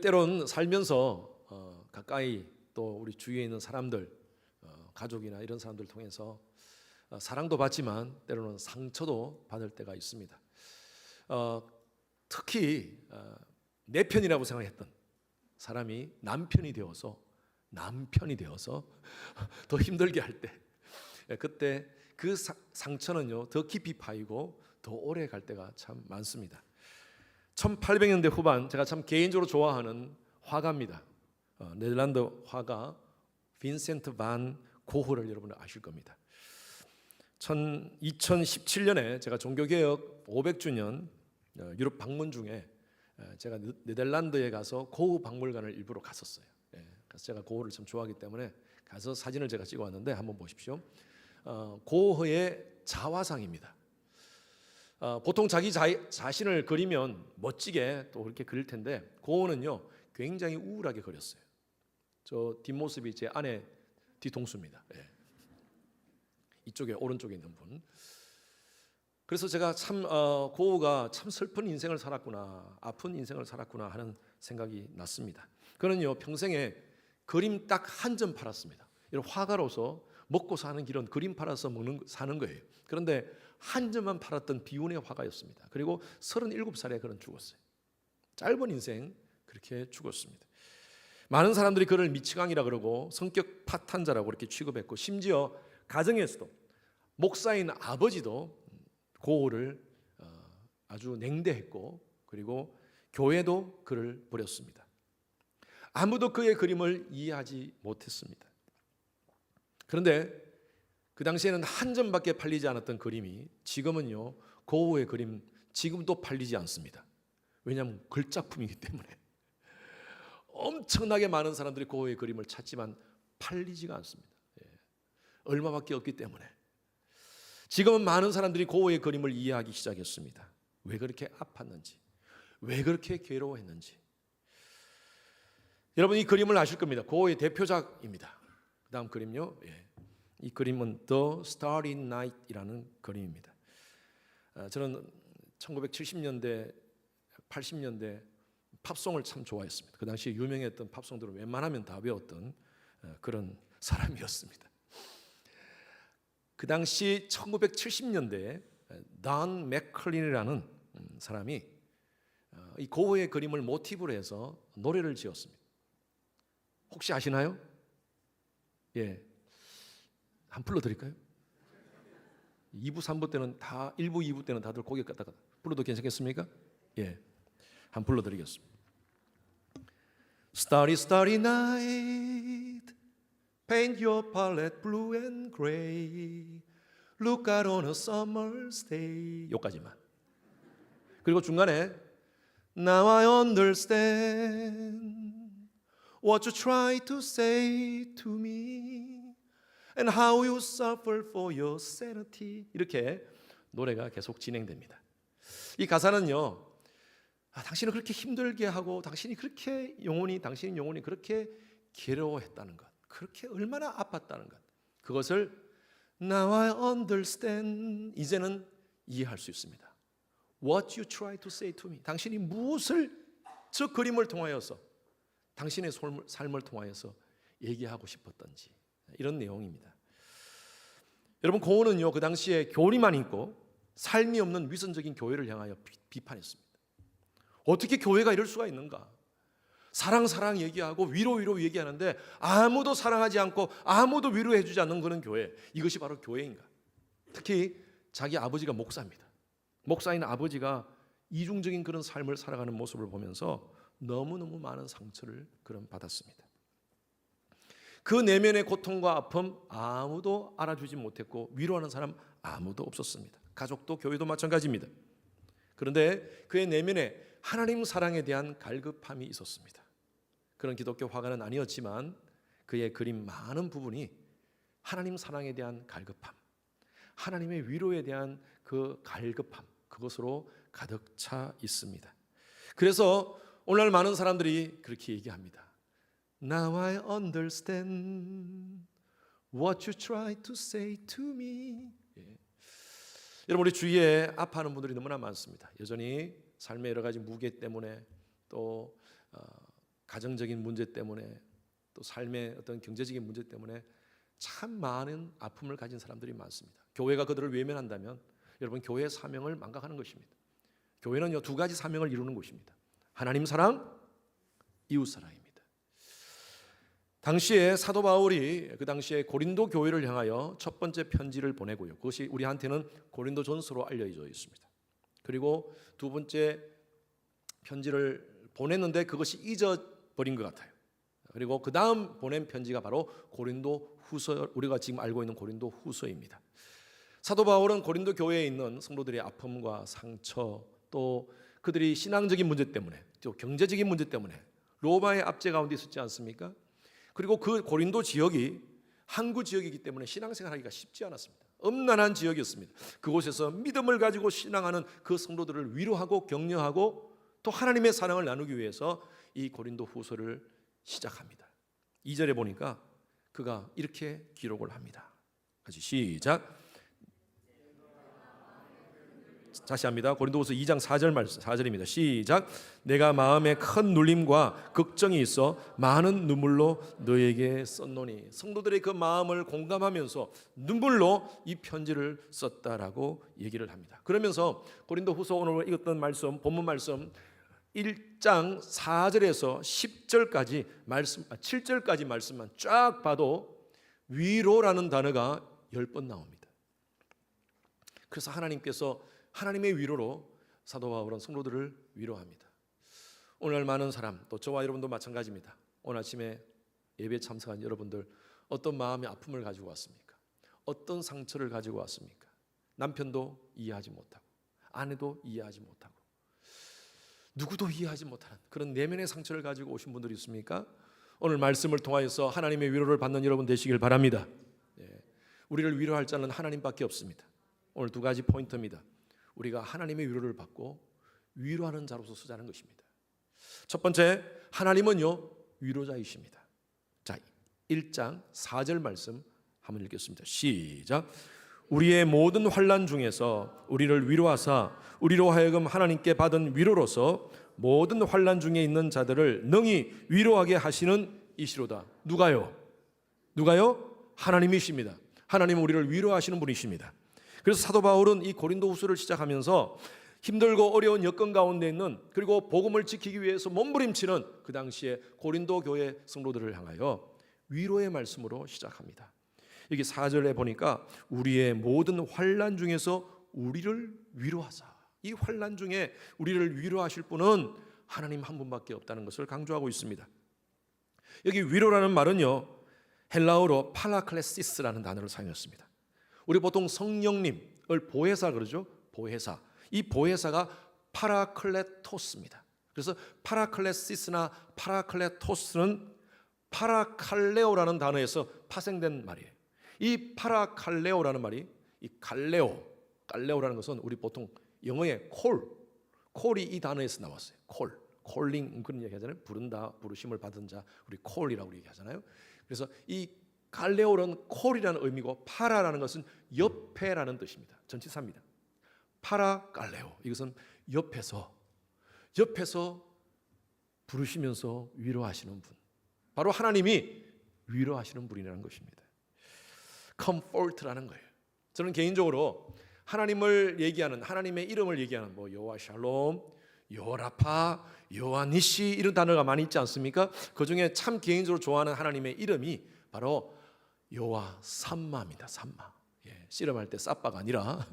때론 살면서 가까이 또 우리 주위에 있는 사람들, 가족이나 이런 사람들 통해서 사랑도 받지만 때로는 상처도 받을 때가 있습니다. 특히 내 편이라고 생각했던 사람이 남편이 되어서 더 힘들게 할 때, 그때 그 상처는요 더 깊이 파이고 더 오래 갈 때가 참 많습니다. 1800년대 후반, 제가 참 개인적으로 좋아하는 화가입니다. 네덜란드 화가 빈센트 반 고흐를 여러분 아실 겁니다. 2017년에 제가 종교개혁 500주년 유럽 방문 중에 제가 네덜란드에 가서 고흐 박물관을 일부러 갔었어요. 그래서 제가 고흐를 참 좋아하기 때문에 가서 사진을 제가 찍어 왔는데 한번 보십시오. 고흐의 자화상입니다. 보통 자기 자신을 그리면 멋지게 또 그렇게 그릴 텐데 고흐는요 굉장히 우울하게 그렸어요. 저 뒷모습이 제 아내 뒤통수입니다. 이쪽에 오른쪽에 있는 분. 그래서 제가 참 고흐가 참 슬픈 인생을 살았구나, 아픈 인생을 살았구나 하는 생각이 났습니다. 그는요 평생에 그림 딱 한 점 팔았습니다. 이런 화가로서 먹고 사는 길은 그림 팔아서 사는 거예요. 그런데 한 점만 팔았던 비운의 화가였습니다. 그리고 37살에 그는 죽었어요. 짧은 인생 그렇게 죽었습니다. 많은 사람들이 그를 미치광이라 그러고 성격 파탄자라고 그렇게 취급했고, 심지어 가정에서도 목사인 아버지도 고흐를 아주 냉대했고, 그리고 교회도 그를 버렸습니다. 아무도 그의 그림을 이해하지 못했습니다. 그런데 그 당시에는 한 점밖에 팔리지 않았던 그림이 지금은요 고흐의 그림 지금도 팔리지 않습니다. 왜냐하면 걸작품이기 때문에 엄청나게 많은 사람들이 고흐의 그림을 찾지만 팔리지가 않습니다. 얼마밖에 없기 때문에. 지금은 많은 사람들이 고흐의 그림을 이해하기 시작했습니다. 왜 그렇게 아팠는지, 왜 그렇게 괴로워했는지. 여러분 이 그림을 아실 겁니다. 고흐의 대표작입니다. 그 다음 그림요. 이 그림은 The Starry Night이라는 그림입니다. 저는 1970년대, 80년대 팝송을 참 좋아했습니다. 그 당시에 유명했던 팝송들을 웬만하면 다 외웠던 그런 사람이었습니다. 그 당시 1970년대에 던 맥클린이라는 사람이 이 고흐의 그림을 모티브로 해서 노래를 지었습니다. 혹시 아시나요? 한 불러드릴까요? 2부, 3부 때는 다 1부, 2부 때는 다들 고개 끄덕끄덕 불러도 괜찮겠습니까? 한 불러드리겠습니다. Starry, starry night, paint your palette blue and gray, look out on a summer's day. 여기까지만. 그리고 중간에 Now I understand what you try to say to me and how you suffer for your sanity. 이렇게 노래가 계속 진행됩니다. 이 가사는요, 당신을 그렇게 힘들게 하고 당신이 영혼이 그렇게 괴로워했다는 것, 그렇게 얼마나 아팠다는 것, 그것을 Now I understand, 이제는 이해할 수 있습니다. What you try to say to me, 당신이 무엇을 저 그림을 통하여서, 당신의 삶을 통하여서 얘기하고 싶었던지, 이런 내용입니다. 여러분 고흐는요 그 당시에 교리만 있고 삶이 없는 위선적인 교회를 향하여 비판했습니다. 어떻게 교회가 이럴 수가 있는가? 사랑 얘기하고 위로 얘기하는데 아무도 사랑하지 않고 아무도 위로해 주지 않는 그런 교회, 이것이 바로 교회인가? 특히 자기 아버지가 목사입니다. 목사인 아버지가 이중적인 그런 삶을 살아가는 모습을 보면서 너무너무 많은 상처를 그런 받았습니다. 그 내면의 고통과 아픔 아무도 알아주지 못했고 위로하는 사람 아무도 없었습니다. 가족도 교회도 마찬가지입니다. 그런데 그의 내면에 하나님 사랑에 대한 갈급함이 있었습니다. 그런 기독교 화가는 아니었지만 그의 그림 많은 부분이 하나님 사랑에 대한 갈급함, 하나님의 위로에 대한 그 갈급함, 그것으로 가득 차 있습니다. 그래서 오늘날 많은 사람들이 그렇게 얘기합니다. Now I understand what you try to say to me. 여러분 우리 주위에 아파하는 분들이 너무나 많습니다. 여전히 삶의 여러 가지 무게 때문에 또 가정적인 문제 때문에 또 삶의 어떤 경제적인 문제 때문에 참 많은 아픔을 가진 사람들이 많습니다. 교회가 그들을 외면한다면 여러분 교회의 사명을 망각하는 것입니다. 교회는요 2가지 사명을 이루는 곳입니다. 하나님 사랑, 이웃 사랑입니다. 당시에 사도 바울이 그 당시에 고린도 교회를 향하여 첫 번째 편지를 보내고요. 그것이 우리한테는 고린도전서로 알려져 있습니다. 그리고 두 번째 편지를 보냈는데 그것이 잊어버린 것 같아요. 그리고 그 다음 보낸 편지가 바로 고린도 후서, 우리가 지금 알고 있는 고린도 후서입니다. 사도 바울은 고린도 교회에 있는 성도들의 아픔과 상처, 또 그들이 신앙적인 문제 때문에, 또 경제적인 문제 때문에 로마의 압제 가운데 있었지 않습니까? 그리고 그 고린도 지역이 항구 지역이기 때문에 신앙생활하기가 쉽지 않았습니다. 음란한 지역이었습니다. 그곳에서 믿음을 가지고 신앙하는 그 성도들을 위로하고 격려하고 또 하나님의 사랑을 나누기 위해서 이 고린도 후서를 시작합니다. 2절에 보니까 그가 이렇게 기록을 합니다. 같이 시작. 다시 합니다. 고린도후서 2장 4절입니다. 시작. 내가 마음에 큰 눌림과 걱정이 있어 많은 눈물로 너에게 썼노니. 성도들의 그 마음을 공감하면서 눈물로 이 편지를 썼다라고 얘기를 합니다. 그러면서 고린도후서 오늘 읽었던 말씀, 본문 말씀 1장 4절에서 10절까지 말씀, 7절까지 말씀만 쫙 봐도 위로라는 단어가 10번 나옵니다. 그래서 하나님께서 하나님의 위로로 사도 바울은 성도들을 위로합니다. 오늘 많은 사람, 또 저와 여러분도 마찬가지입니다. 오늘 아침에 예배에 참석한 여러분들 어떤 마음의 아픔을 가지고 왔습니까? 어떤 상처를 가지고 왔습니까? 남편도 이해하지 못하고 아내도 이해하지 못하고 누구도 이해하지 못하는 그런 내면의 상처를 가지고 오신 분들이 있습니까? 오늘 말씀을 통하여서 하나님의 위로를 받는 여러분 되시길 바랍니다. 우리를 위로할 자는 하나님밖에 없습니다. 오늘 2가지 포인트입니다. 우리가 하나님의 위로를 받고 위로하는 자로서 쓰자는 것입니다. 첫 번째, 하나님은요 위로자이십니다. 자, 1장 4절 말씀 한번 읽겠습니다. 시작. 우리의 모든 환난 중에서 우리를 위로하사 우리로 하여금 하나님께 받은 위로로서 모든 환난 중에 있는 자들을 능히 위로하게 하시는 이시로다. 누가요? 하나님이십니다. 하나님은 우리를 위로하시는 분이십니다. 그래서 사도 바울은 이 고린도후서를 시작하면서 힘들고 어려운 여건 가운데 있는, 그리고 복음을 지키기 위해서 몸부림치는 그 당시에 고린도 교회 성도들을 향하여 위로의 말씀으로 시작합니다. 여기 4절에 보니까 우리의 모든 환난 중에서 우리를 위로하사. 이 환난 중에 우리를 위로하실 분은 하나님 한 분밖에 없다는 것을 강조하고 있습니다. 여기 위로라는 말은요 헬라어로 파라클레시스라는 단어를 사용했습니다. 우리 보통 성령님을 보혜사 그러죠. 보혜사. 이 보혜사가 파라클레토스입니다. 그래서 파라클레시스나 파라클레토스는 파라칼레오라는 단어에서 파생된 말이에요. 이 파라칼레오라는 말이 이 갈레오라는 것은 우리 보통 영어의 콜이 이 단어에서 나왔어요. 콜링 그런 얘기 하잖아요. 부른다, 부르심을 받은 자, 우리 콜이라고 얘기하잖아요. 그래서 이 갈레오는 콜이라는 의미고 파라라는 것은 옆에라는 뜻입니다. 전치사입니다. 파라 갈레오, 이것은 옆에서 부르시면서 위로하시는 분, 바로 하나님이 위로하시는 분이라는 것입니다. comfort라는 거예요. 저는 개인적으로 하나님을 얘기하는, 하나님의 이름을 얘기하는 뭐 여호와 샬롬, 여호와 라파, 여호와 니시 이런 단어가 많이 있지 않습니까? 그 중에 참 개인적으로 좋아하는 하나님의 이름이 바로 여호와 삼마입니다. 삼마. 씨름할 때 싸빠가 아니라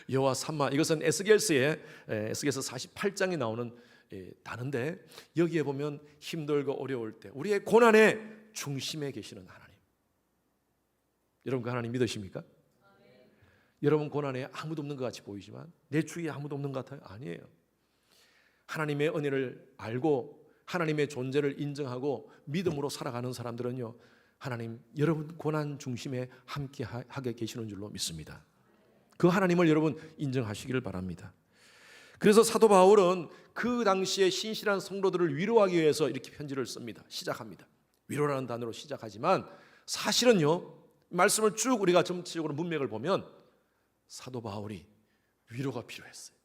여호와 삼마. 이것은 에스겔서 48장에 나오는 단어인데, 여기에 보면 힘들고 어려울 때 우리의 고난의 중심에 계시는 하나님. 여러분 그 하나님 믿으십니까? 여러분 고난에 아무도 없는 것 같이 보이지만 내 주위에 아무도 없는 것 같아요? 아니에요. 하나님의 은혜를 알고 하나님의 존재를 인정하고 믿음으로 살아가는 사람들은요 하나님 여러분 고난 중심에 함께 하게 계시는 줄로 믿습니다. 그 하나님을 여러분 인정하시기를 바랍니다. 그래서 사도 바울은 그 당시에 신실한 성도들을 위로하기 위해서 이렇게 편지를 씁니다. 시작합니다. 위로라는 단어로 시작하지만 사실은요 말씀을 쭉 우리가 전체적으로 문맥을 보면 사도 바울이 위로가 필요했어요.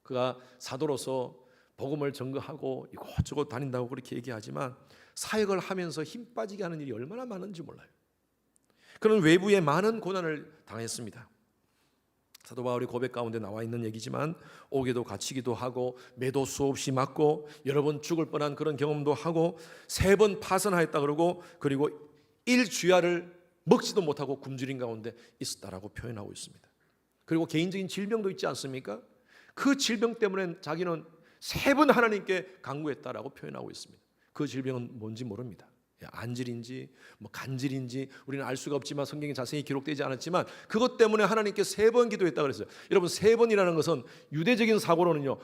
그가 사도로서 복음을 전거하고 이곳저곳 다닌다고 그렇게 얘기하지만 사역을 하면서 힘 빠지게 하는 일이 얼마나 많은지 몰라요. 그런 외부의 많은 고난을 당했습니다. 사도 바울이 고백 가운데 나와 있는 얘기지만 옥에도 갇히기도 하고 매도 수없이 맞고 여러 번 죽을 뻔한 그런 경험도 하고 3번 파선하였다 그러고 그리고 일주야를 먹지도 못하고 굶주린 가운데 있었다라고 표현하고 있습니다. 그리고 개인적인 질병도 있지 않습니까? 그 질병 때문에 자기는 3번 하나님께 간구했다라고 표현하고 있습니다. 그 질병은 뭔지 모릅니다. 안질인지 뭐 간질인지 우리는 알 수가 없지만 성경에 자세히 기록되지 않았지만 그것 때문에 하나님께 3번 기도했다 그랬어요. 여러분 3번이라는 것은 유대적인 사고로는요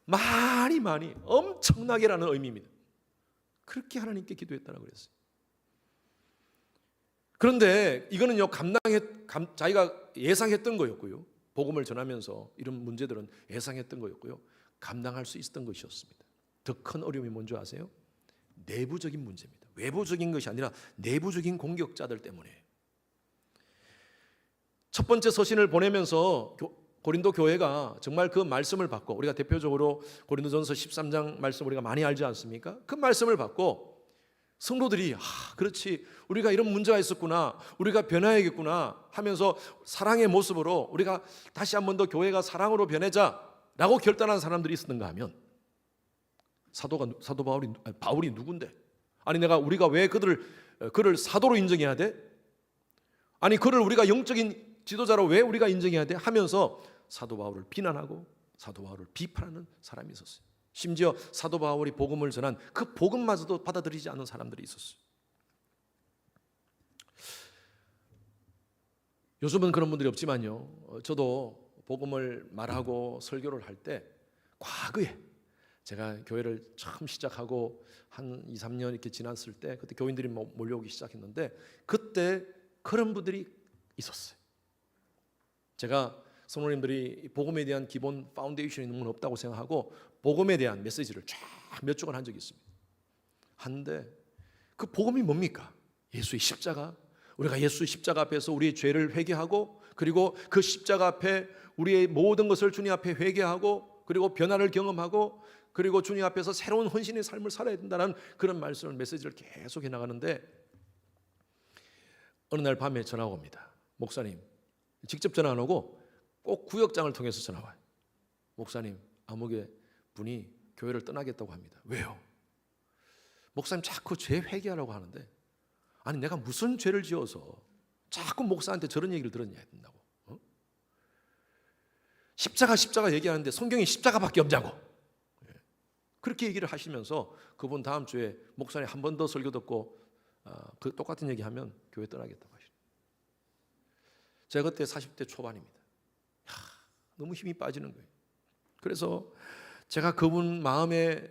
많이 엄청나게라는 의미입니다. 그렇게 하나님께 기도했다라고 그랬어요. 그런데 이거는요 자기가 예상했던 거였고요. 복음을 전하면서 이런 문제들은 예상했던 거였고요. 감당할 수 있었던 것이었습니다. 더 큰 어려움이 뭔지 아세요? 내부적인 문제입니다. 외부적인 것이 아니라 내부적인 공격자들 때문에. 첫 번째 서신을 보내면서 고린도 교회가 정말 그 말씀을 받고 우리가 대표적으로 고린도전서 13장 말씀 우리가 많이 알지 않습니까? 그 말씀을 받고 성도들이 그렇지 우리가 이런 문제가 있었구나 우리가 변화해야겠구나 하면서 사랑의 모습으로 우리가 다시 한 번 더 교회가 사랑으로 변해자라고 결단한 사람들이 있었는가 하면 사도 바울이 누군데? 아니 우리가 왜 그를 사도로 인정해야 돼? 아니 그를 우리가 영적인 지도자로 왜 우리가 인정해야 돼? 하면서 사도 바울을 비난하고 사도 바울을 비판하는 사람이 있었어요. 심지어 사도 바울이 복음을 전한 그 복음마저도 받아들이지 않는 사람들이 있었어요. 요즘은 그런 분들이 없지만요. 저도 복음을 말하고 설교를 할 때 과거에 제가 교회를 처음 시작하고 한 2, 3년 이렇게 지났을 때 그때 교인들이 몰려오기 시작했는데 그때 그런 분들이 있었어요. 제가 성도님들이 복음에 대한 기본 파운데이션이 너무 없다고 생각하고 복음에 대한 메시지를 쫙 몇 주간 한 적이 있습니다. 한데 그 복음이 뭡니까? 예수의 십자가. 우리가 예수의 십자가 앞에서 우리의 죄를 회개하고 그리고 그 십자가 앞에 우리의 모든 것을 주님 앞에 회개하고 그리고 변화를 경험하고 그리고 주님 앞에서 새로운 헌신의 삶을 살아야 된다는 그런 말씀을 메시지를 계속 해나가는데 어느 날 밤에 전화가 옵니다. 목사님 직접 전화 안 오고 꼭 구역장을 통해서 전화 와요. 목사님 아무개 분이 교회를 떠나겠다고 합니다. 왜요? 목사님 자꾸 죄 회개하라고 하는데 아니 내가 무슨 죄를 지어서 자꾸 목사한테 저런 얘기를 들었냐 된다고. 십자가 얘기하는데 성경에 십자가밖에 없냐고. 그렇게 얘기를 하시면서 그분 다음 주에 목사님 한 번 더 설교 듣고 그 똑같은 얘기하면 교회 떠나겠다고 하시죠. 제가 그때 40대 초반입니다. 너무 힘이 빠지는 거예요. 그래서 제가 그분 마음에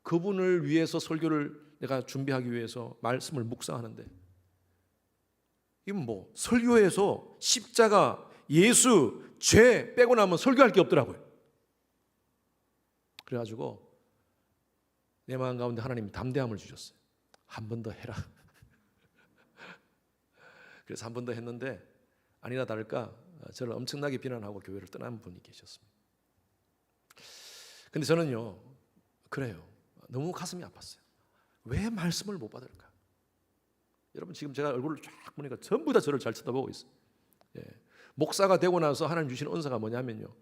그분을 위해서 설교를 내가 준비하기 위해서 말씀을 묵상하는데 이건 뭐 설교에서 십자가, 예수, 죄 빼고 나면 설교할 게 없더라고요. 그래가지고 내 마음 가운데 하나님이 담대함을 주셨어요. 한 번 더 해라. 그래서 한 번 더 했는데 아니나 다를까 저를 엄청나게 비난하고 교회를 떠난 분이 계셨습니다. 근데 저는요 그래요. 너무 가슴이 아팠어요. 왜 말씀을 못 받을까? 여러분 지금 제가 얼굴을 쫙 보니까 전부 다 저를 잘 쳐다보고 있어요. 목사가 되고 나서 하나님 주신 은사가 뭐냐면요.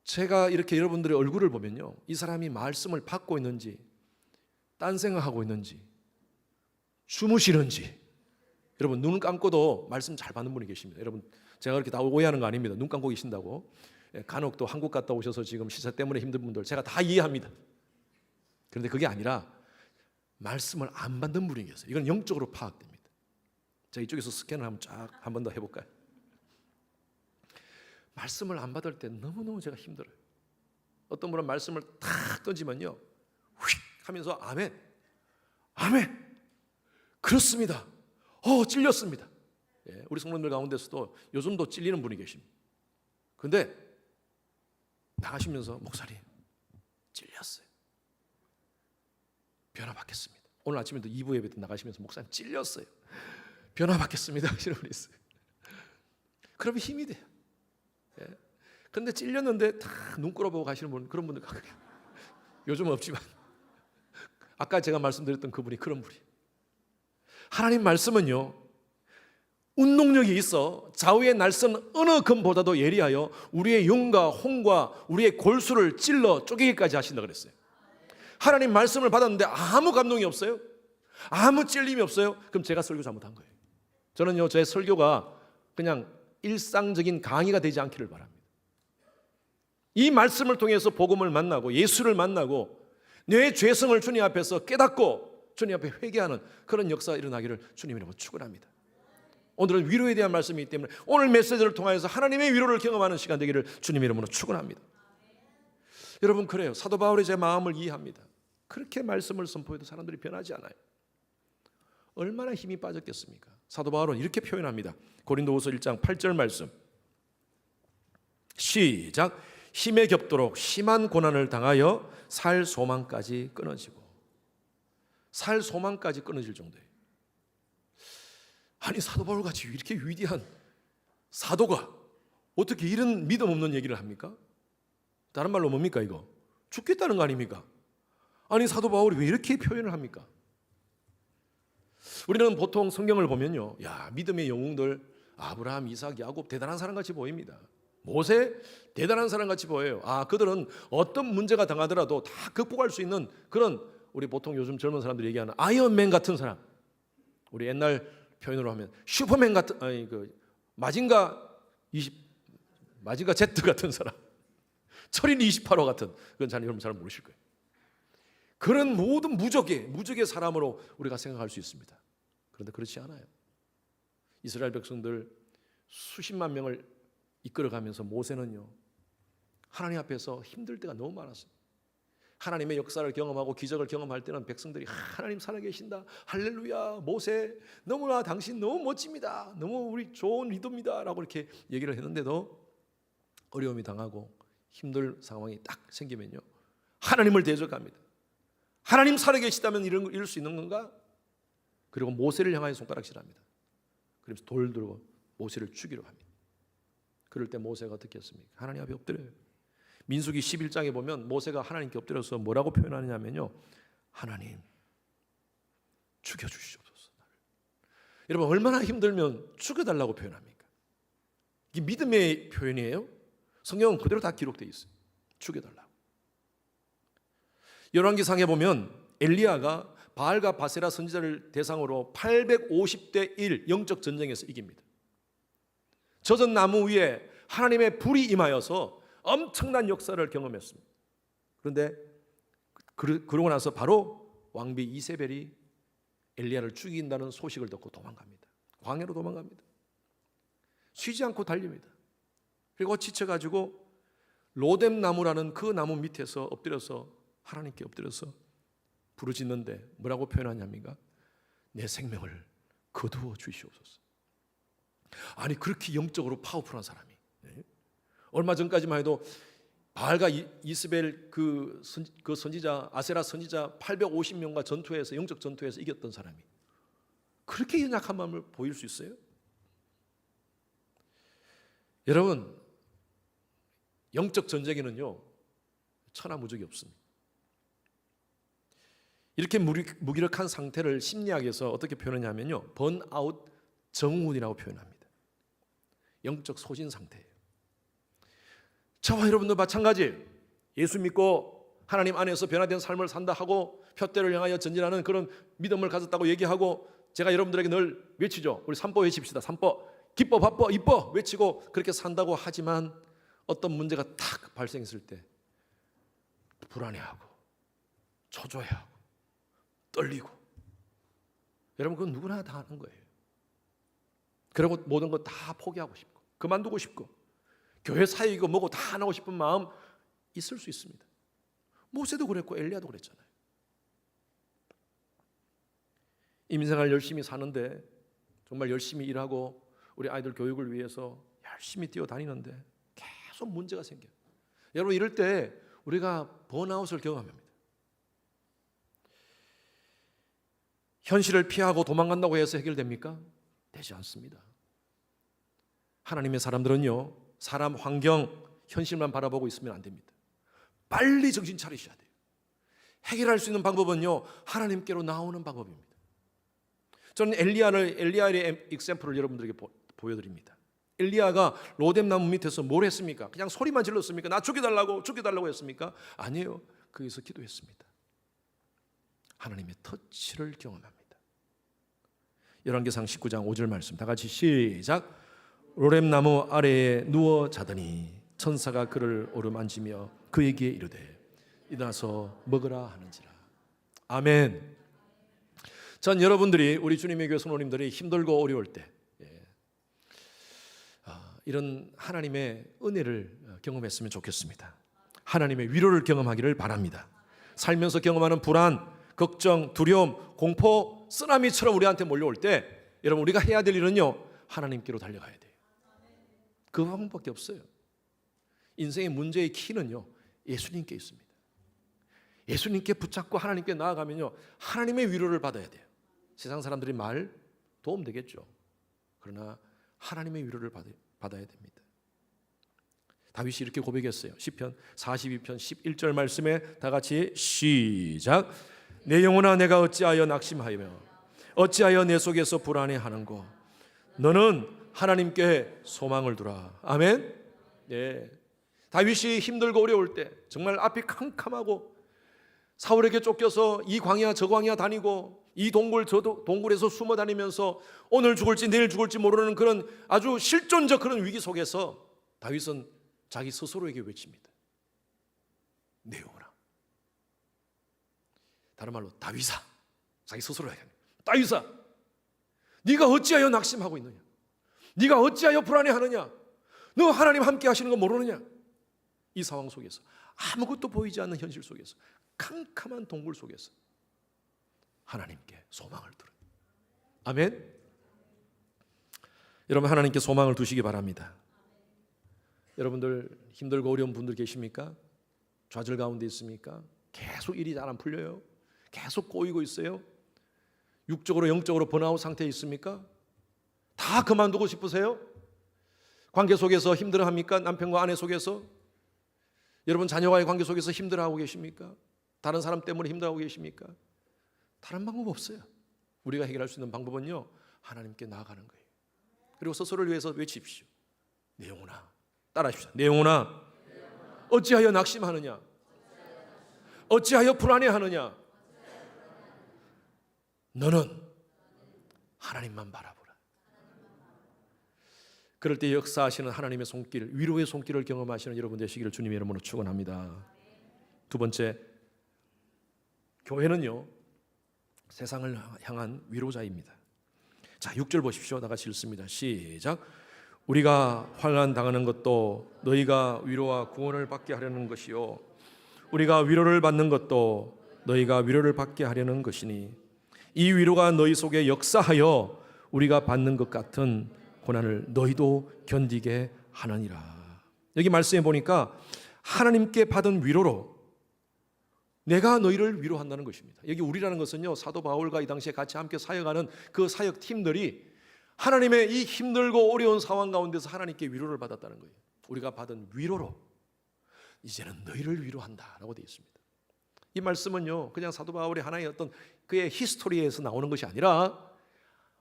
제가 이렇게 여러분들의 얼굴을 보면요. 이 사람이 말씀을 받고 있는지 딴 생각하고 있는지 주무시는지 여러분 눈 감고도 말씀 잘 받는 분이 계십니다. 여러분 제가 그렇게 다 오해하는 거 아닙니다. 눈 감고 계신다고. 간혹 또 한국 갔다 오셔서 지금 시사 때문에 힘든 분들 제가 다 이해합니다. 그런데 그게 아니라 말씀을 안 받는 분이 계세요. 이건 영적으로 파악됩니다. 제가 이쪽에서 스캔을 한번 쫙 한 번 더 해볼까요? 말씀을 안 받을 때 너무너무 제가 힘들어요. 어떤 분은 말씀을 탁 던지면요 휙 하면서 아멘 아멘 그렇습니다. 찔렸습니다. 우리 성도님들 가운데서도 요즘도 찔리는 분이 계십니다. 근데 나가시면서 목사님 찔렸어요. 변화받겠습니다. 오늘 아침에도 2부 예배 때 나가시면서 목사님 찔렸어요. 변화받겠습니다 하시는 분이 있어요. 그러면 힘이 돼요. 그런데 찔렸는데 다 눈 끌어보고 가시는 분 그런 분들 가끔 요즘은 없지만 아까 제가 말씀드렸던 그분이 그런 분이에요. 하나님 말씀은요, 운동력이 있어 좌우의 날선 어느 금보다도 예리하여 우리의 영과 혼과 우리의 골수를 찔러 쪼개기까지 하신다 그랬어요. 하나님 말씀을 받았는데 아무 감동이 없어요? 아무 찔림이 없어요? 그럼 제가 설교 잘못한 거예요. 저는요, 제 설교가 그냥 일상적인 강의가 되지 않기를 바랍니다. 이 말씀을 통해서 복음을 만나고 예수를 만나고 내 죄성을 주님 앞에서 깨닫고 주님 앞에 회개하는 그런 역사가 일어나기를 주님 이름으로 축원합니다. 오늘은 위로에 대한 말씀이기 때문에 오늘 메시지를 통해서 하나님의 위로를 경험하는 시간 되기를 주님 이름으로 축원합니다. 여러분, 그래요. 사도 바울이 제 마음을 이해합니다. 그렇게 말씀을 선포해도 사람들이 변하지 않아요. 얼마나 힘이 빠졌겠습니까? 사도 바울은 이렇게 표현합니다. 고린도후서 1장 8절 말씀, 시작. 힘에 겹도록 심한 고난을 당하여 살 소망까지 끊어지고. 살 소망까지 끊어질 정도예요. 아니, 사도 바울같이 이렇게 위대한 사도가 어떻게 이런 믿음 없는 얘기를 합니까? 다른 말로 뭡니까 이거? 죽겠다는 거 아닙니까? 아니, 사도 바울이 왜 이렇게 표현을 합니까? 우리는 보통 성경을 보면요, 야, 믿음의 영웅들 아브라함, 이삭, 야곱 대단한 사람같이 보입니다. 모세 대단한 사람같이 보여요. 아, 그들은 어떤 문제가 당하더라도 다 극복할 수 있는 그런, 우리 보통 요즘 젊은 사람들이 얘기하는 아이언맨 같은 사람, 우리 옛날 표현으로 하면 슈퍼맨 같은, 아니 그 마징가 Z 같은 사람, 철인 28호 같은, 그건 잘 여러분 잘 모르실 거예요. 그런 모든 무적의 사람으로 우리가 생각할 수 있습니다. 그런데 그렇지 않아요. 이스라엘 백성들 수십만 명을 이끌어가면서 모세는요, 하나님 앞에서 힘들 때가 너무 많았어요. 하나님의 역사를 경험하고 기적을 경험할 때는 백성들이 하나님 살아계신다, 할렐루야, 모세 너무나 당신 너무 멋집니다, 너무 우리 좋은 리더입니다 라고 이렇게 얘기를 했는데도 어려움이 당하고 힘들 상황이 딱 생기면요, 하나님을 대적합니다. 하나님 살아계시다면 이럴 수 있는 건가? 그리고 모세를 향하여 손가락질합니다. 그래서 돌 들고 모세를 죽이려 합니다. 그럴 때 모세가 어떻게 했습니까? 하나님 앞에 엎드려요. 민수기 11장에 보면 모세가 하나님께 엎드려서 뭐라고 표현하느냐면요, 하나님 죽여주시옵소서. 여러분, 얼마나 힘들면 죽여달라고 표현합니까? 이게 믿음의 표현이에요. 성경은 그대로 다 기록되어 있어요. 죽여달라고. 열왕기상에 보면 엘리야가 바알과 바세라 선지자를 대상으로 850대 1 영적 전쟁에서 이깁니다. 젖은 나무 위에 하나님의 불이 임하여서 엄청난 역사를 경험했습니다. 그런데 그러고 나서 바로 왕비 이세벨이 엘리야를 죽인다는 소식을 듣고 도망갑니다. 광야로 도망갑니다. 쉬지 않고 달립니다. 그리고 지쳐가지고 로뎀 나무라는 그 나무 밑에서 엎드려서 하나님께 엎드려서 부르짖는데 뭐라고 표현하냐니까, 내 생명을 거두어 주시옵소서. 아니, 그렇게 영적으로 파워풀한 사람이, 얼마 전까지만 해도 바알과 이스벨 그 선지자, 아세라 선지자 850명과 전투에서, 영적 전투에서 이겼던 사람이 그렇게 연약한 마음을 보일 수 있어요? 여러분, 영적 전쟁에는요 천하무적이 없습니다. 이렇게 무기력한 상태를 심리학에서 어떻게 표현하냐면요, 번아웃 정운이라고 표현합니다. 영적 소진 상태예요. 저와 여러분도 마찬가지, 예수 믿고 하나님 안에서 변화된 삶을 산다 하고 표대를 향하여 전진하는 그런 믿음을 가졌다고 얘기하고, 제가 여러분들에게 늘 외치죠. 우리 삼보 외칩시다. 삼보, 기뻐, 바빠, 이뻐 외치고 그렇게 산다고 하지만 어떤 문제가 탁 발생했을 때 불안해하고 초조해하고 떨리고, 여러분 그건 누구나 다 하는 거예요. 그리고 모든 것 다 포기하고 싶고 그만두고 싶고 교회 사역이고 뭐고 다 안 하고 싶은 마음 있을 수 있습니다. 모세도 그랬고 엘리야도 그랬잖아요. 인생을 열심히 사는데, 정말 열심히 일하고 우리 아이들 교육을 위해서 열심히 뛰어다니는데 계속 문제가 생겨요. 여러분, 이럴 때 우리가 번아웃을 경험합니다. 현실을 피하고 도망간다고 해서 해결됩니까? 되지 않습니다. 하나님의 사람들은요, 사람, 환경, 현실만 바라보고 있으면 안 됩니다. 빨리 정신 차리셔야 돼요. 해결할 수 있는 방법은요, 하나님께로 나오는 방법입니다. 저는 엘리야의 example를 여러분들에게 보여드립니다. 엘리야가 로뎀나무 밑에서 뭘 했습니까? 그냥 소리만 질렀습니까? 나 죽여달라고 했습니까? 아니에요. 거기서 기도했습니다. 하나님의 터치를 경험합니다. 열왕기상 19장 5절 말씀 다 같이 시작. 로뎀나무 아래에 누워 자더니 천사가 그를 오르만지며 그에게 이르되 일어나서 먹으라 하는지라. 아멘. 전 여러분들이, 우리 주님의 교회 성도님들이 힘들고 어려울 때 이런 하나님의 은혜를 경험했으면 좋겠습니다. 하나님의 위로를 경험하기를 바랍니다. 살면서 경험하는 불안, 걱정, 두려움, 공포, 쓰나미처럼 우리한테 몰려올 때 여러분, 우리가 해야 될 일은요, 하나님께로 달려가야 돼요. 그 방법밖에 없어요. 인생의 문제의 키는요, 예수님께 있습니다. 예수님께 붙잡고 하나님께 나아가면요, 하나님의 위로를 받아야 돼요. 세상 사람들이 말 도움 되겠죠. 그러나 하나님의 위로를 받아야 됩니다. 다윗이 이렇게 고백했어요. 시편 42편 11절 말씀에 다 같이 시작. 내 영혼아 내가 어찌하여 낙심하며 어찌하여 내 속에서 불안해하는고 너는 하나님께 소망을 두라. 아멘. 예. 다윗이 힘들고 어려울 때 정말 앞이 캄캄하고 사울에게 쫓겨서 이 광야 저 광야 다니고 이 동굴 저 동굴에서 숨어 다니면서 오늘 죽을지 내일 죽을지 모르는 그런 아주 실존적 그런 위기 속에서 다윗은 자기 스스로에게 외칩니다. 내 영혼아. 다른 말로 다윗아, 자기 스스로에게 다윗아, 네가 어찌하여 낙심하고 있느냐? 네가 어찌하여 불안해하느냐? 너 하나님 함께 하시는 거 모르느냐? 이 상황 속에서, 아무것도 보이지 않는 현실 속에서, 캄캄한 동굴 속에서 하나님께 소망을 들어요. 아멘. 여러분, 하나님께 소망을 두시기 바랍니다. 여러분들 힘들고 어려운 분들 계십니까? 좌절 가운데 있습니까? 계속 일이 잘 안 풀려요? 계속 꼬이고 있어요? 육적으로 영적으로 번아웃 상태에 있습니까? 다 그만두고 싶으세요? 관계 속에서 힘들어합니까? 남편과 아내 속에서? 여러분 자녀와의 관계 속에서 힘들어하고 계십니까? 다른 사람 때문에 힘들어하고 계십니까? 다른 방법 없어요. 우리가 해결할 수 있는 방법은요, 하나님께 나아가는 거예요. 그리고 스스로를 위해서 외칩시오. 내 영혼아, 따라하십시오. 내 영혼아, 어찌하여 낙심하느냐? 어찌하여 불안해하느냐? 너는 하나님만 바라보라. 그럴 때 역사하시는 하나님의 손길, 위로의 손길을 경험하시는 여러분 되시기를 주님의 이름으로 축원합니다. 두 번째, 교회는요, 세상을 향한 위로자입니다. 자, 6절 보십시오. 다 같이 읽습니다. 시작. 우리가 환난 당하는 것도 너희가 위로와 구원을 받게 하려는 것이요, 우리가 위로를 받는 것도 너희가 위로를 받게 하려는 것이니 이 위로가 너희 속에 역사하여 우리가 받는 것 같은 고난을 너희도 견디게 하느니라. 여기 말씀해 보니까 하나님께 받은 위로로 내가 너희를 위로한다는 것입니다. 여기 우리라는 것은요, 사도 바울과 이 당시에 같이 함께 사역하는 그 사역 팀들이 하나님의 이 힘들고 어려운 상황 가운데서 하나님께 위로를 받았다는 거예요. 우리가 받은 위로로 이제는 너희를 위로한다라고 되어 있습니다. 이 말씀은요, 그냥 사도 바울의 하나의 어떤 그의 히스토리에서 나오는 것이 아니라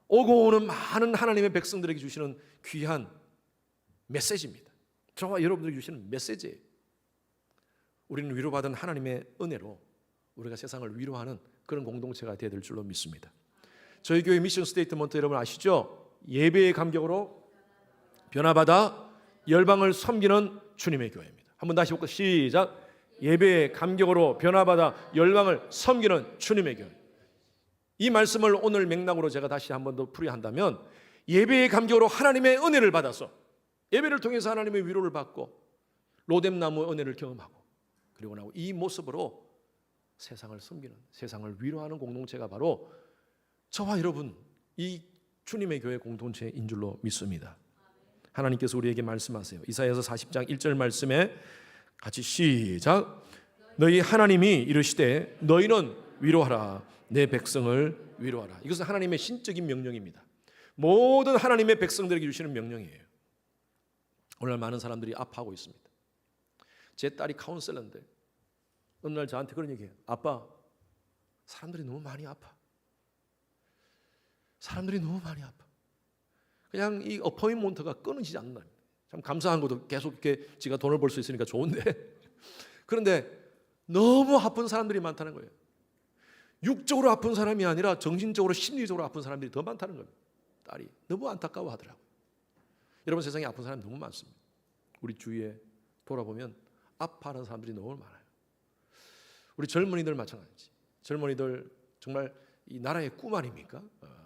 오고 오는 많은 하나님의 백성들에게 주시는 귀한 메시지입니다. 저와 여러분들에게 주시는 메시지예요. 우리는 위로받은 하나님의 은혜로 우리가 세상을 위로하는 그런 공동체가 되어야 될 줄로 믿습니다. 저희 교회 미션 스테이트먼트 여러분 아시죠? 예배의 감격으로 변화받아 열방을 섬기는 주님의 교회입니다. 한번 다시 볼까요? 시작. 예배의 감격으로 변화받아 열방을 섬기는 주님의 교회. 이 말씀을 오늘 맥락으로 제가 다시 한 번 더 풀이한다면, 예배의 감격으로 하나님의 은혜를 받아서 예배를 통해서 하나님의 위로를 받고 로뎀나무 은혜를 경험하고, 그리고 나고 이 모습으로 세상을 섬기는, 세상을 위로하는 공동체가 바로 저와 여러분 이 주님의 교회 공동체인 줄로 믿습니다. 하나님께서 우리에게 말씀하세요. 이사야서 40장 1절 말씀에 같이 시작. 너희 하나님이 이르시되 너희는 위로하라, 내 백성을 위로하라. 이것은 하나님의 신적인 명령입니다. 모든 하나님의 백성들에게 주시는 명령이에요. 오늘날 많은 사람들이 아파하고 있습니다. 제 딸이 카운셀러인데 어느 날 저한테 그런 얘기해요. 아빠, 사람들이 너무 많이 아파. 사람들이 너무 많이 아파. 그냥 이 어포인먼트가 끊어지지 않는다. 참 감사한 것도 계속 이렇게 지가 돈을 벌 수 있으니까 좋은데 그런데 너무 아픈 사람들이 많다는 거예요. 육적으로 아픈 사람이 아니라 정신적으로 심리적으로 아픈 사람들이 더 많다는 겁니다. 딸이 너무 안타까워하더라고요. 여러분, 세상에 아픈 사람이 너무 많습니다. 우리 주위에 돌아보면 아파하는 사람들이 너무 많아요. 우리 젊은이들 마찬가지지. 젊은이들 정말 이 나라의 꿈 아닙니까?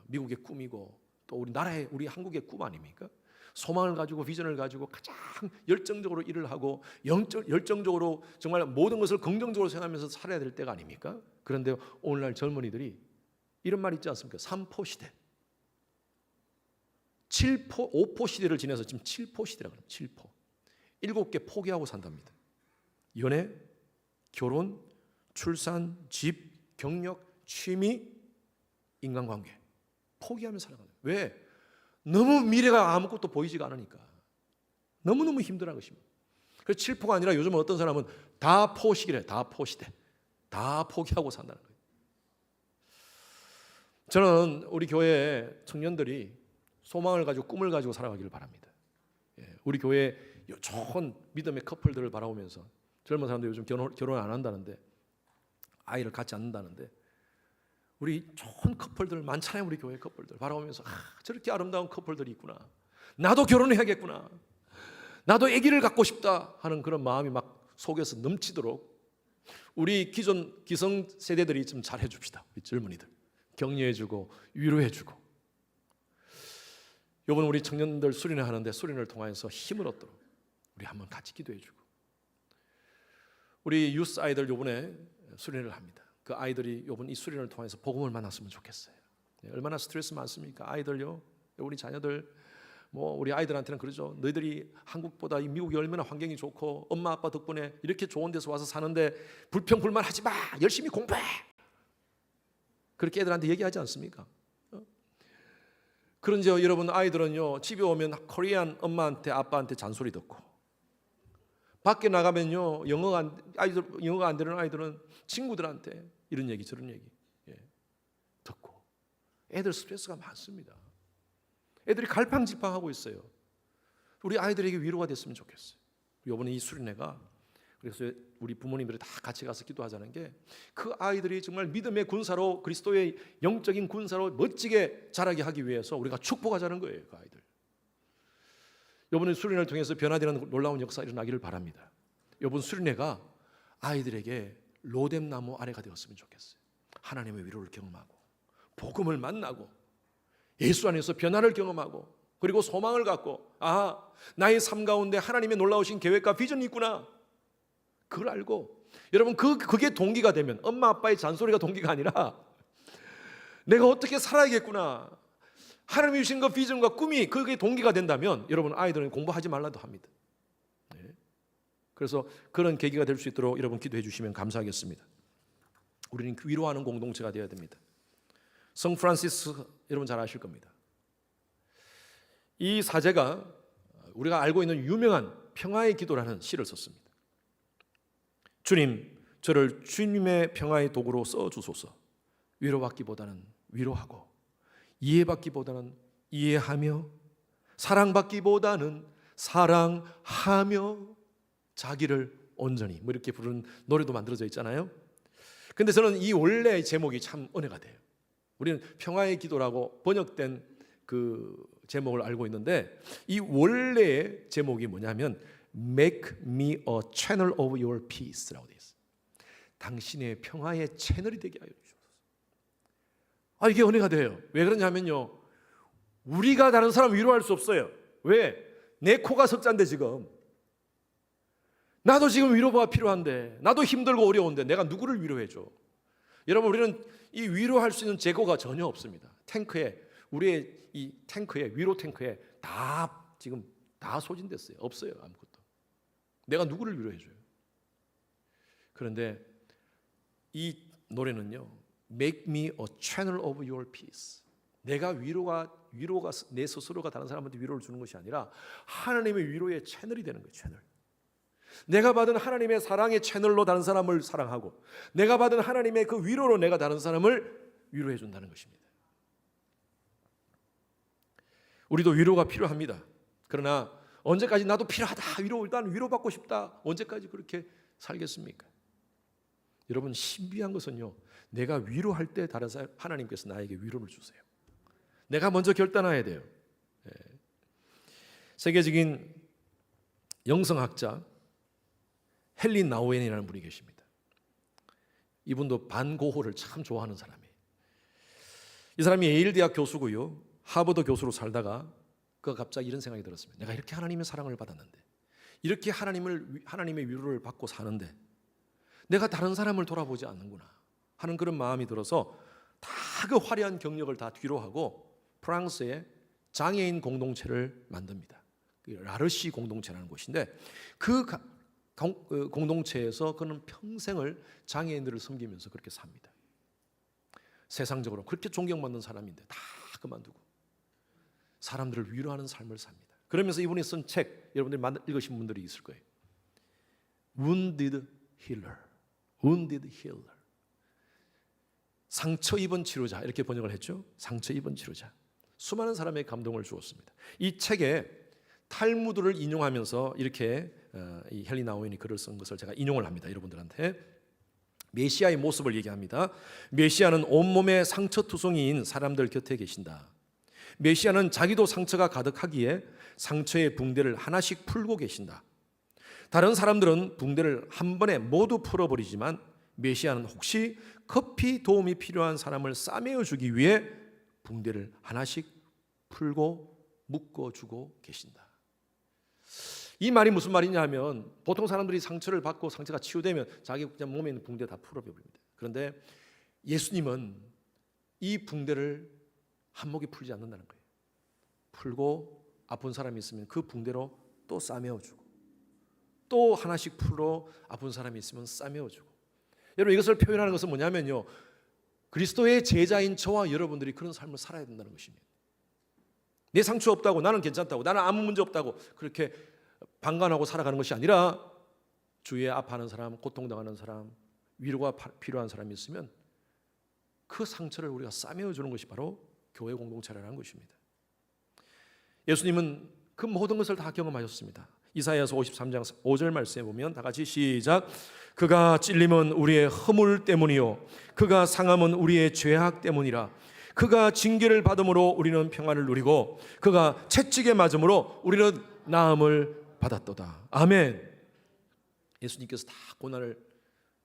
미국의 꿈이고 또 우리 한국의 꿈 아닙니까? 소망을 가지고 비전을 가지고 가장 열정적으로 일을 하고 열정적으로 정말 모든 것을 긍정적으로 생각하면서 살아야 될 때가 아닙니까? 그런데 오늘날 젊은이들이 이런 말 있지 않습니까? 3포 시대, 7포, 5포 시대를 지나서 지금 7포 시대라고 합니다. 7포. 7개 포기하고 산답니다. 연애, 결혼, 출산, 집, 경력, 취미, 인간관계 포기하며 살아가는. 왜? 너무 미래가 아무것도 보이지가 않으니까. 너무너무 힘들어하는 것입니다. 그래서 7포가 아니라 요즘은 어떤 사람은 다 포시기래. 다 포시대. 다 포기하고 산다는 거예요. 저는 우리 교회 청년들이 소망을 가지고 꿈을 가지고 살아가기를 바랍니다. 우리 교회 좋은 믿음의 커플들을 바라보면서 젊은 사람들 요즘 결혼 안 한다는데 아이를 갖지 않는다는데 우리 좋은 커플들 많잖아요. 우리 교회 커플들 바라보면서 저렇게 아름다운 커플들이 있구나. 나도 결혼해야겠구나. 나도 아기를 갖고 싶다 하는 그런 마음이 막 속에서 넘치도록 우리 기존 기성 세대들이 좀 잘해 줍시다. 우리 젊은이들 격려해주고 위로해주고. 이번 우리 청년들 수련회 하는데 수련회를 통해서 힘을 얻도록 우리 한번 같이 기도해주고. 우리 유스 아이들 이번에 수련회를 합니다. 그 아이들이 이번 이 수련을 통해서 복음을 만났으면 좋겠어요. 얼마나 스트레스 많습니까? 아이들요, 우리 자녀들, 우리 아이들한테는 그러죠. 너희들이 한국보다 이 미국이 얼마나 환경이 좋고 엄마 아빠 덕분에 이렇게 좋은 데서 와서 사는데 불평불만하지 마. 열심히 공부해. 그렇게 애들한테 얘기하지 않습니까? 그런지 여러분, 아이들은요 집에 오면 코리안 엄마한테 아빠한테 잔소리 듣고, 밖에 나가면요 영어가 안 되는 아이들은 친구들한테 이런 얘기 저런 얘기 듣고. 애들 스트레스가 많습니다. 애들이 갈팡질팡하고 있어요. 우리 아이들에게 위로가 됐으면 좋겠어요. 이번에 이 수련회가, 그래서 우리 부모님들이 다 같이 가서 기도하자는 게, 그 아이들이 정말 믿음의 군사로, 그리스도의 영적인 군사로 멋지게 자라게 하기 위해서 우리가 축복하자는 거예요. 그 아이들. 이번에 수련회를 통해서 변화되는 놀라운 역사 일어나기를 바랍니다. 이번 수련회가 아이들에게 로뎀나무 아래가 되었으면 좋겠어요. 하나님의 위로를 경험하고 복음을 만나고 예수 안에서 변화를 경험하고, 그리고 소망을 갖고, 나의 삶 가운데 하나님의 놀라우신 계획과 비전이 있구나. 그걸 알고, 여러분 그게 동기가 되면, 엄마 아빠의 잔소리가 동기가 아니라 내가 어떻게 살아야겠구나, 하나님이 주신 그 비전과 꿈이 그게 동기가 된다면, 여러분 아이들은 공부하지 말라도 합니다. 그래서 그런 계기가 될 수 있도록 여러분 기도해 주시면 감사하겠습니다. 우리는 위로하는 공동체가 되어야 됩니다. 성 프란시스 여러분 잘 아실 겁니다. 이 사제가 우리가 알고 있는 유명한 평화의 기도라는 시를 썼습니다. 주님, 저를 주님의 평화의 도구로 써주소서. 위로받기보다는 위로하고, 이해받기보다는 이해하며, 사랑받기보다는 사랑하며, 자기를 온전히, 이렇게 부르는 노래도 만들어져 있잖아요. 근데 저는 이 원래의 제목이 참 은혜가 돼요. 우리는 평화의 기도라고 번역된 그 제목을 알고 있는데, 이 원래의 제목이 뭐냐면 Make me a channel of your peace라고 되어 있어요. 당신의 평화의 채널이 되게 하여 주옵소서. 이게 은혜가 돼요. 왜 그러냐면요, 우리가 다른 사람 위로할 수 없어요. 왜? 내 코가 석잔데 지금. 나도 지금 위로가 필요한데, 나도 힘들고 어려운데 내가 누구를 위로해줘? 여러분, 우리는 이 위로할 수 있는 재고가 전혀 없습니다. 우리의 이 탱크에, 위로 탱크에 지금 다 소진됐어요. 없어요, 아무것도. 내가 누구를 위로해줘요? 그런데 이 노래는요, Make me a channel of your peace. 내가 위로가 내 스스로가 다른 사람한테 위로를 주는 것이 아니라 하나님의 위로의 채널이 되는 거예요. 채널. 내가 받은 하나님의 사랑의 채널로 다른 사람을 사랑하고 내가 받은 하나님의 그 위로로 내가 다른 사람을 위로해 준다는 것입니다. 우리도 위로가 필요합니다. 그러나 언제까지 나도 필요하다, 난 위로받고 싶다, 언제까지 그렇게 살겠습니까? 여러분, 신비한 것은요, 내가 위로할 때 다른 사람, 하나님께서 나에게 위로를 주세요. 내가 먼저 결단해야 돼요. 세계적인 영성학자 헨리 나우엔이라는 분이 계십니다. 이분도 반고호를 참 좋아하는 사람이에요. 이 사람이 예일 대학 교수고요, 하버드 교수로 살다가 그가 갑자기 이런 생각이 들었습니다. 내가 이렇게 하나님의 사랑을 받았는데, 이렇게 하나님의 위로를 받고 사는데 내가 다른 사람을 돌아보지 않는구나 하는 그런 마음이 들어서 다 그 화려한 경력을 다 뒤로하고 프랑스의 장애인 공동체를 만듭니다. 라르시 공동체라는 곳인데 그 공동체에서 그는 평생을 장애인들을 섬기면서 그렇게 삽니다. 세상적으로 그렇게 존경받는 사람인데 다 그만두고 사람들을 위로하는 삶을 삽니다. 그러면서 이분이 쓴 책, 여러분들이 읽으신 분들이 있을 거예요. Wounded Healer. Wounded Healer. 상처 입은 치료자, 이렇게 번역을 했죠. 상처 입은 치료자. 수많은 사람의 감동을 주었습니다. 이 책에 탈무드를 인용하면서 이렇게 이 헨리 나우엔이 글을 쓴 것을 제가 인용을 합니다. 여러분들한테 메시아의 모습을 얘기합니다. 메시아는 온몸에 상처투성이인 사람들 곁에 계신다. 메시아는 자기도 상처가 가득하기에 상처의 붕대를 하나씩 풀고 계신다. 다른 사람들은 붕대를 한 번에 모두 풀어버리지만 메시아는 혹시 급히 도움이 필요한 사람을 싸매어 주기 위해 붕대를 하나씩 풀고 묶어주고 계신다. 이 말이 무슨 말이냐 하면, 보통 사람들이 상처를 받고 상처가 치유되면 자기 그냥 몸에 있는 붕대 다 풀어버립니다. 그런데 예수님은 이 붕대를 한목에 풀지 않는다는 거예요. 풀고 아픈 사람이 있으면 그 붕대로 또 싸매어주고, 또 하나씩 풀어 아픈 사람이 있으면 싸매어주고. 여러분, 이것을 표현하는 것은 뭐냐면요, 그리스도의 제자인 저와 여러분들이 그런 삶을 살아야 된다는 것입니다. 내 상처 없다고, 나는 괜찮다고, 나는 아무 문제 없다고 그렇게 방관하고 살아가는 것이 아니라, 주위에 아파하는 사람, 고통당하는 사람, 위로가 필요한 사람이 있으면 그 상처를 우리가 싸매어주는 것이 바로 교회 공동체라는 것입니다. 예수님은 그 모든 것을 다 경험하셨습니다. 이사야서 53장 5절 말씀에 보면 다 같이 시작. 그가 찔림은 우리의 허물 때문이요 그가 상함은 우리의 죄악 때문이라. 그가 징계를 받음으로 우리는 평안을 누리고 그가 채찍에 맞음으로 우리는 나음을 받았도다. 아멘. 예수님께서 다 고난을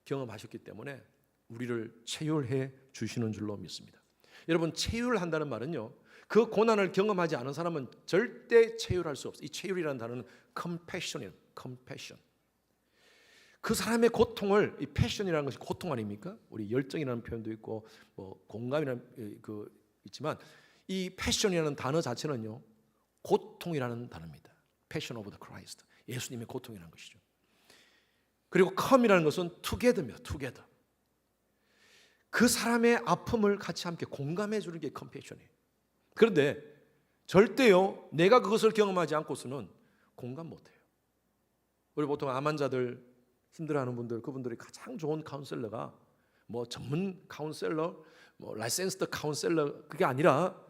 경험하셨기 때문에 우리를 체휼해 주시는 줄로 믿습니다. 여러분, 체휼한다는 말은요, 그 고난을 경험하지 않은 사람은 절대 체휼할 수 없어요. 이 체휼이라는 단어는 compassion이에요. compassion. 그 사람의 고통을, 이 패션이라는 것이 고통 아닙니까? 우리 열정이라는 표현도 있고 뭐 공감이라는 있지만, 이 패션이라는 단어 자체는요, 고통이라는 단어입니다. Passion of the Christ. 예수님의 고통이라는 것이죠. 그리고 come이라는 것은 together입니다. together. 그 사람의 아픔을 같이 함께 공감해 주는 게 compassion이에요. 그런데 절대요, 내가 그것을 경험하지 않고서는 공감 못해요. 우리 보통 암 환자들, 힘들어하는 분들, 그분들이 가장 좋은 카운셀러가 뭐 전문 카운셀러, 뭐 라이센스드 카운셀러, 그게 아니라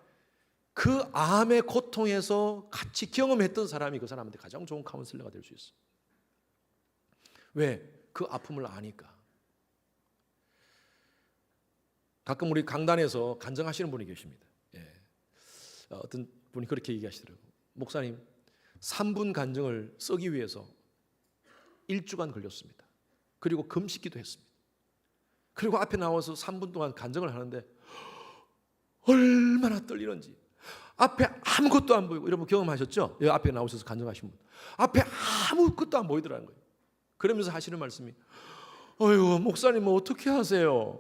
그 암의 고통에서 같이 경험했던 사람이 그 사람한테 가장 좋은 카운셀러가 될 수 있어요. 왜? 그 아픔을 아니까. 가끔 우리 강단에서 간증하시는 분이 계십니다. 어떤 분이 그렇게 얘기하시더라고요. 목사님, 3분 간증을 쓰기 위해서 1주간 걸렸습니다. 그리고 금식기도 했습니다. 그리고 앞에 나와서 3분 동안 간증을 하는데 얼마나 떨리는지, 앞에 아무것도 안 보이고, 여러분 경험하셨죠? 여기 앞에 나오셔서 간증하신 분, 앞에 아무것도 안 보이더라는 거예요. 그러면서 하시는 말씀이, 어휴 목사님은 어떻게 하세요?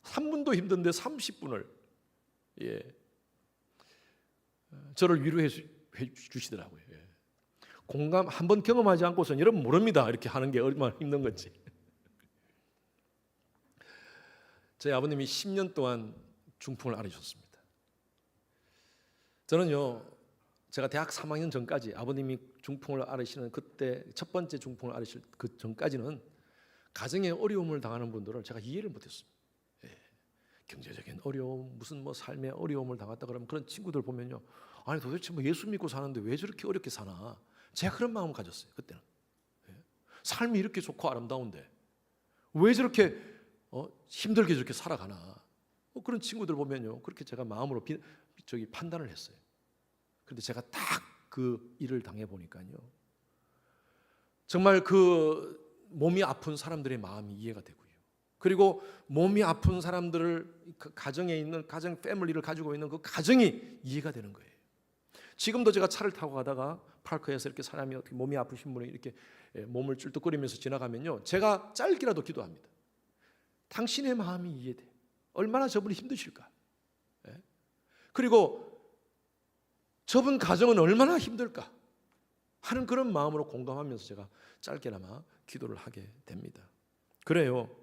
3분도 힘든데 30분을 저를 위로해 주시더라고요. 공감 한번 경험하지 않고서는 여러분 모릅니다. 이렇게 하는 게 얼마나 힘든 건지. 저희 아버님이 10년 동안 중풍을 앓으셨습니다. 저는요, 제가 대학 3학년 전까지 아버님이 중풍을 앓으시는 그때 첫 번째 중풍을 앓으실 그 전까지는 가정에 어려움을 당하는 분들을 제가 이해를 못했습니다. 예. 경제적인 어려움, 무슨 뭐 삶의 어려움을 당했다 그러면 그런 친구들 보면요, 아니 도대체 뭐 예수 믿고 사는데 왜 저렇게 어렵게 사나? 제가 그런 마음을 가졌어요. 그때는. 예. 삶이 이렇게 좋고 아름다운데 왜 저렇게 힘들게 저렇게 살아가나? 그런 친구들 보면요, 그렇게 제가 마음으로 판단을 했어요. 그런데 제가 딱 그 일을 당해 보니까요, 정말 그 몸이 아픈 사람들의 마음이 이해가 되고요. 그리고 몸이 아픈 사람들을 그 가정에 있는 가정 패밀리를 가지고 있는 그 가정이 이해가 되는 거예요. 지금도 제가 차를 타고 가다가 파크에서 이렇게 사람이 어떻게 몸이 아프신 분이 이렇게 몸을 쩔뚝거리면서 지나가면요, 제가 짧게라도 기도합니다. 당신의 마음이 이해돼. 얼마나 저분이 힘드실까? 그리고 저분 가정은 얼마나 힘들까 하는 그런 마음으로 공감하면서 제가 짧게나마 기도를 하게 됩니다. 그래요.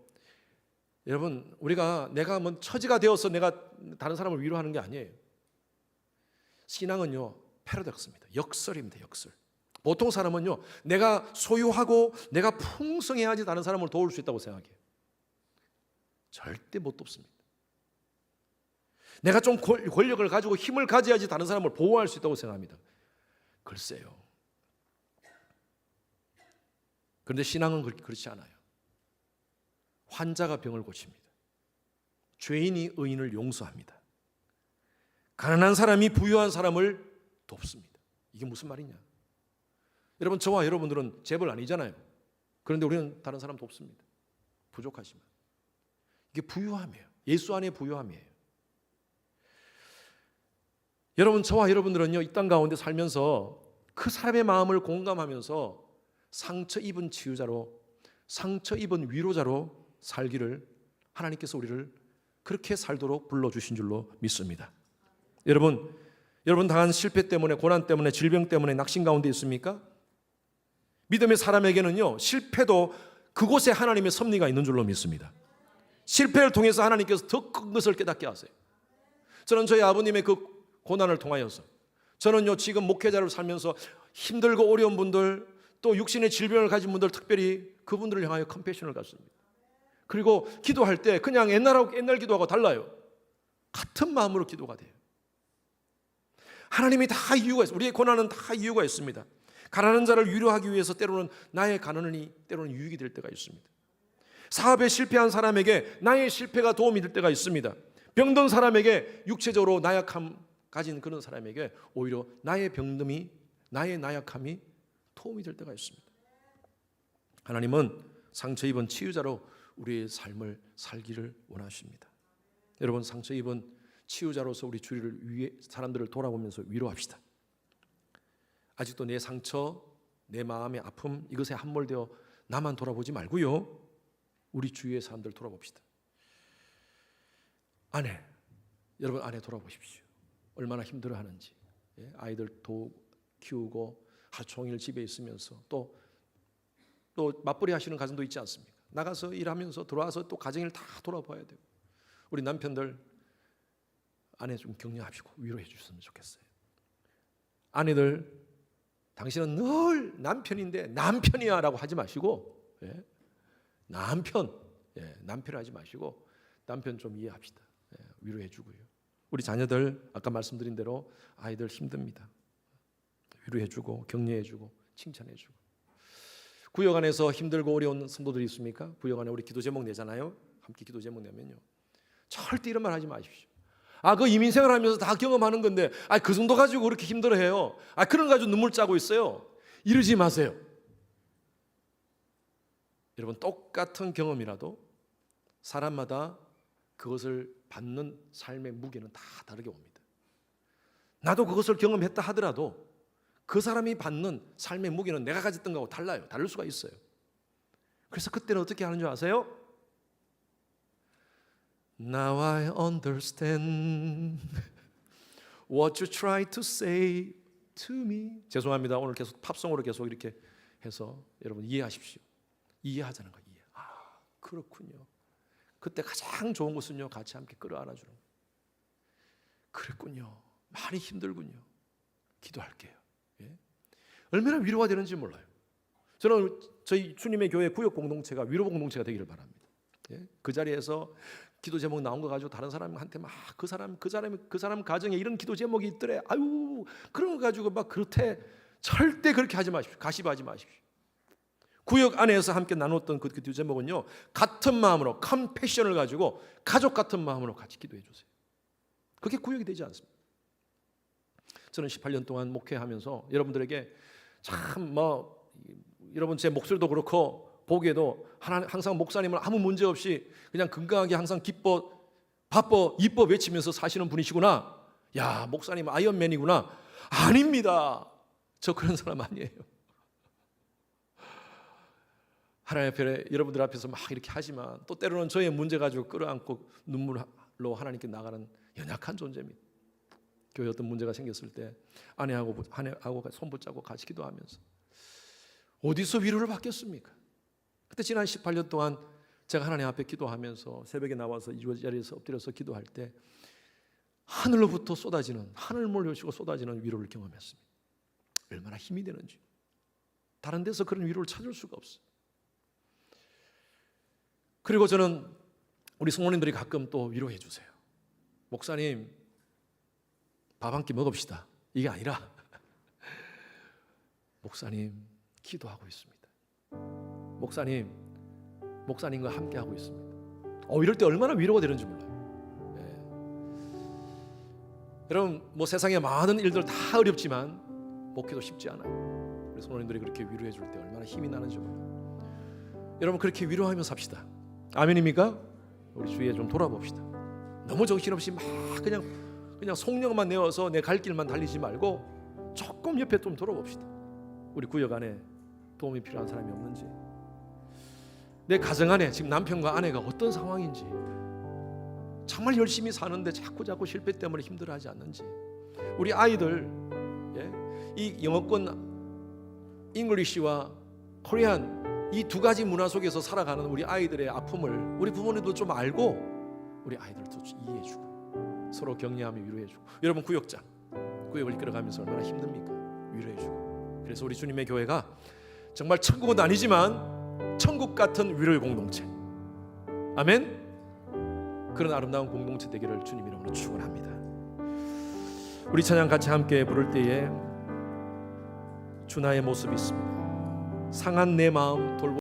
여러분, 내가 뭐 처지가 되어서 내가 다른 사람을 위로하는 게 아니에요. 신앙은요, 패러독스입니다. 역설입니다. 역설. 보통 사람은요, 내가 소유하고 내가 풍성해야지 다른 사람을 도울 수 있다고 생각해요. 절대 못 돕습니다. 내가 좀 권력을 가지고 힘을 가져야지 다른 사람을 보호할 수 있다고 생각합니다. 글쎄요. 그런데 신앙은 그렇지 않아요. 환자가 병을 고칩니다. 죄인이 의인을 용서합니다. 가난한 사람이 부유한 사람을 돕습니다. 이게 무슨 말이냐? 여러분, 저와 여러분들은 재벌 아니잖아요. 그런데 우리는 다른 사람 돕습니다. 부족하지만. 이게 부유함이에요. 예수 안에 부유함이에요. 여러분, 저와 여러분들은요, 이 땅 가운데 살면서 그 사람의 마음을 공감하면서 상처 입은 치유자로, 상처 입은 위로자로 살기를 하나님께서 우리를 그렇게 살도록 불러주신 줄로 믿습니다. 여러분 당한 실패 때문에, 고난 때문에, 질병 때문에 낙심 가운데 있습니까? 믿음의 사람에게는요, 실패도 그곳에 하나님의 섭리가 있는 줄로 믿습니다. 실패를 통해서 하나님께서 더 큰 것을 깨닫게 하세요. 저는 저희 아버님의 그 고난을 통하여서, 저는요, 지금 목회자를 살면서 힘들고 어려운 분들, 또 육신의 질병을 가진 분들, 특별히 그분들을 향하여 컴패션을 갖습니다. 그리고 기도할 때 그냥 옛날 기도하고 달라요. 같은 마음으로 기도가 돼요. 하나님이 다 이유가 있어요. 우리의 고난은 다 이유가 있습니다. 가난한 자를 위로하기 위해서 때로는 나의 가난이 때로는 유익이 될 때가 있습니다. 사업에 실패한 사람에게 나의 실패가 도움이 될 때가 있습니다. 병든 사람에게, 육체적으로 나약함 가진 그런 사람에게 오히려 나의 병듦이, 나의 나약함이 도움이 될 때가 있습니다. 하나님은 상처 입은 치유자로 우리의 삶을 살기를 원하십니다. 여러분, 상처 입은 치유자로서 우리 주위를 위해 사람들을 돌아보면서 위로합시다. 아직도 내 상처, 내 마음의 아픔, 이것에 함몰되어 나만 돌아보지 말고요, 우리 주위의 사람들 돌아봅시다. 여러분 아내 돌아보십시오. 얼마나 힘들어하는지. 아이들 키우고 하루 종일 집에 있으면서 또 맞벌이 하시는 가정도 있지 않습니까? 나가서 일하면서 들어와서 또 가정을 다 돌아봐야 되고. 우리 남편들 아내 좀 격려하시고 위로해 주셨으면 좋겠어요. 아내들, 당신은 늘 남편인데 남편이야 라고 하지 마시고, 남편 하지 마시고 남편 좀 이해합시다. 위로해 주고요. 우리 자녀들, 아까 말씀드린 대로 아이들 힘듭니다. 위로해 주고 격려해 주고 칭찬해 주고. 구역 안에서 힘들고 어려운 성도들이 있습니까? 구역 안에 우리 기도 제목 내잖아요. 함께 기도 제목 내면요, 절대 이런 말 하지 마십시오. 그 이민생활 하면서 다 경험하는 건데, 그 정도 가지고 그렇게 힘들어해요. 그런 거 가지고 눈물 짜고 있어요. 이러지 마세요. 여러분, 똑같은 경험이라도 사람마다 그것을 받는 삶의 무게는 다 다르게 옵니다. 나도 그것을 경험했다 하더라도 그 사람이 받는 삶의 무게는 내가 가졌던 거하고 달라요. 다를 수가 있어요. 그래서 그때는 어떻게 하는 줄 아세요? Now I understand what you try to say to me. 죄송합니다. 오늘 계속 팝송으로 계속 이렇게 해서 여러분 이해하십시오. 이해하자는 거예요. 그렇군요. 그때 가장 좋은 것은요, 같이 함께 끌어안아주는 거예요. 그랬군요. 많이 힘들군요. 기도할게요. 예? 얼마나 위로가 되는지 몰라요. 저는 저희 주님의 교회 구역 공동체가 위로 공동체가 되기를 바랍니다. 예? 그 자리에서 기도 제목 나온 거 가지고 다른 사람한테 막 그 사람 가정에 이런 기도 제목이 있더래. 아유, 그런 거 가지고 막 그렇대. 절대 그렇게 하지 마십시오. 가십하지 마십시오. 구역 안에서 함께 나눴던 그 기도 제목은요, 같은 마음으로 컴패션을 가지고 가족 같은 마음으로 같이 기도해 주세요. 그게 구역이 되지 않습니다. 저는 18년 동안 목회하면서 여러분들에게 참 여러분 제 목소리도 그렇고 보기에도 항상 목사님은 아무 문제 없이 그냥 건강하게 항상 기뻐 바빠 이뻐 외치면서 사시는 분이시구나. 야, 목사님 아이언맨이구나. 아닙니다. 저 그런 사람 아니에요. 하나님 앞에 여러분들 앞에서 막 이렇게 하지만 또 때로는 저의 문제 가지고 끌어안고 눈물로 하나님께 나가는 연약한 존재입니다. 교회 어떤 문제가 생겼을 때 아내하고 손 붙잡고 같이 기도하면서 어디서 위로를 받겠습니까? 그때 지난 18년 동안 제가 하나님 앞에 기도하면서 새벽에 나와서 이 자리에서 엎드려서 기도할 때 하늘로부터 쏟아지는, 하늘 몰려오시고 쏟아지는 위로를 경험했습니다. 얼마나 힘이 되는지. 다른 데서 그런 위로를 찾을 수가 없어요. 그리고 저는 우리 성모님들이 가끔 또 위로해 주세요. 목사님, 밥 한 끼 먹읍시다. 이게 아니라 목사님 기도하고 있습니다. 목사님과 함께 하고 있습니다. 이럴 때 얼마나 위로가 되는지 몰라요. 여러분, 세상에 많은 일들 다 어렵지만 목회도 쉽지 않아요. 우리 성도님들이 그렇게 위로해 줄 때 얼마나 힘이 나는지 몰라요. 여러분, 그렇게 위로하며 삽시다. 아멘입니까? 우리 주위에 좀 돌아봅시다. 너무 정신없이 막 그냥 속력만 내어서 내 갈 길만 달리지 말고 조금 옆에 좀 돌아봅시다. 우리 구역 안에 도움이 필요한 사람이 없는지, 내 가정 안에 지금 남편과 아내가 어떤 상황인지, 정말 열심히 사는데 자꾸 실패 때문에 힘들어하지 않는지, 우리 아이들 이 영어권 잉글리시와 코리안 이 두 가지 문화 속에서 살아가는 우리 아이들의 아픔을 우리 부모님도 좀 알고 우리 아이들도 이해해주고 서로 격려하며 위로해주고, 여러분 구역을 이끌어가면서 얼마나 힘듭니까? 위로해주고. 그래서 우리 주님의 교회가 정말 천국은 아니지만 천국 같은 위로의 공동체, 아멘, 그런 아름다운 공동체 되기를 주님 이름으로 축원합니다. 우리 찬양 같이 함께 부를 때에 주 나의 모습이 있습니다. 상한 내 마음 돌보